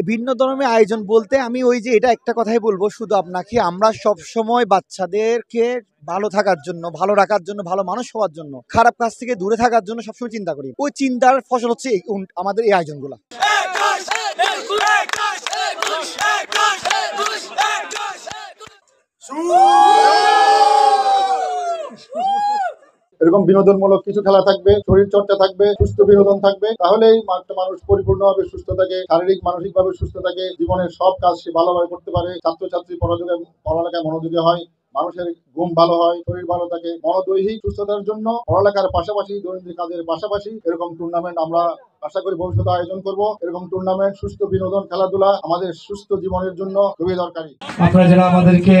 ভিন্ন ধর্মের আয়োজন বলতে আমি ওই যে এটা একটা কথাই বলবো শুধু আপনাকে, আমরা সব সময় বাচ্চাদেরকে ভালো থাকার জন্য, ভালো রাখার জন্য, ভালো মানুষ হওয়ার জন্য, খারাপ কাজ থেকে দূরে থাকার জন্য সবসময় চিন্তা করি। ওই চিন্তার ফসল হচ্ছে আমাদের এই আয়োজনগুলো। এরকম বিনোদনমূলক কিছু খেলা থাকবে, শরীর চর্চা থাকবে, সুস্থ বিনোদন থাকবে, তাহলেই একটা মানুষ পরিপূর্ণভাবে সুস্থ থাকে, শারীরিক মানসিকভাবে সুস্থ থাকে, জীবনের সব কাজ সে ভালোভাবে করতে পারে, ছাত্রছাত্রী পড়ালেখায় মনোযোগী হয়, মানুষের ঘুম ভালো হয়, শরীর ভালো থাকে। মনোদৈহিক সুস্থতার জন্য পড়ালেখার পাশাপাশি, দৈনন্দিন কাজের পাশাপাশি এরকম টুর্নামেন্ট আমরা আশা করি ভবিষ্যতে আয়োজন করব। এরকম টুর্নামেন্ট, সুস্থ বিনোদন, খেলাধুলা আমাদের সুস্থ জীবনের জন্য খুবই দরকারি। আপনারা যারা আমাদেরকে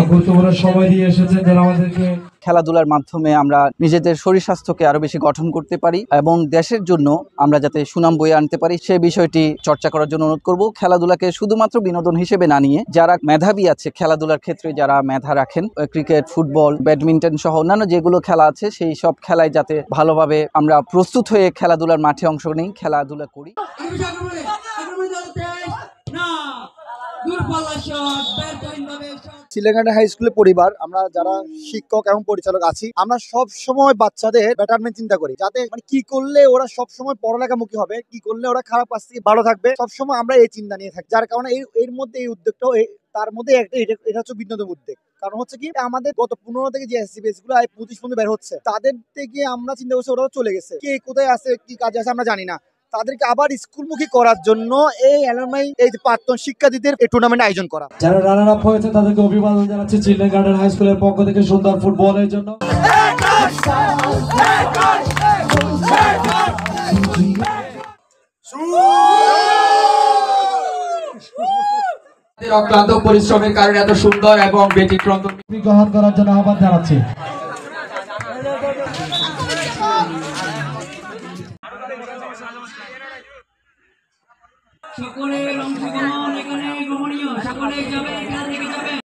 গুরুত্বপূর্ণ সময় দিয়ে এসেছেন, যারা আমাদেরকে খেলাধুলার মাধ্যমে আমরা নিজেদের শরীর স্বাস্থ্যকে আরো বেশি গঠন করতে পারি এবং দেশের জন্য আমরা যাতে সুনাম বয়ে আনতে পারি সেই বিষয়টি চর্চা করার জন্য অনুরোধ করব। খেলাধুলাকে শুধুমাত্র বিনোদন হিসেবে না নিয়ে যারা মেধাবী আছে খেলাধুলার ক্ষেত্রে, যারা মেধা রাখেন, ক্রিকেট, ফুটবল, ব্যাডমিন্টন সহ অন্যান্য যেগুলো খেলা আছে সেই সব খেলায় যাতে ভালোভাবে আমরা প্রস্তুত হয়ে খেলাধুলার মাঠে অংশ নিই, খেলাধুলা করি। সিলেগান্ডা হাই স্কুলের পরিবার, আমরা যারা শিক্ষক এবং পরিচালক আছি, আমরা সব সময় বাচ্চাদের বেটারমেন্ট চিন্তা করি, যাতে মানে কি করলে ওরা সব সময় পড়ালেখামুখী হবে, কি করলে ওরা খারাপ কাজ থেকে ভালো থাকবে, সব সময় আমরা এই চিন্তা নিয়ে থাকি। যার কারণে এর মধ্যে এই উদ্যোগটাও তার মধ্যে এটা হচ্ছে বিনোদন উদ্যোগ। কারণ হচ্ছে কি, আমাদের গত 15 থেকে যে এসসিবিএস গুলো 25 পর্যন্ত বের হচ্ছে, তাদের থেকে আমরা চিন্তা করছি ওরাও চলে গেছে, কে কোথায় আছে, কি কাজে আছে আমরা জানি না। তাদেরকে আবার স্কুলমুখী করার জন্য এই অ্যালুমনাই, এই প্রাক্তন শিক্ষার্থীদের এই টুর্নামেন্ট আয়োজন করা। যারা রানার আপ হয়েছে তাদেরকে অভিবাদন জানাচ্ছি চিলড্রেন গার্ডেন হাই স্কুলের পক্ষ থেকে সুন্দর ফুটবলের জন্য। অক্লান্ত পরিশ্রমের কারণে এত সুন্দর এবং ব্যতিক্রম গ্রহণ করার জন্য আহ্বান জানাচ্ছি। সকলের অংশগ্রহণ এখানে গ্রহণীয়, সকলে যাবেন, এখান থেকে যাবেন।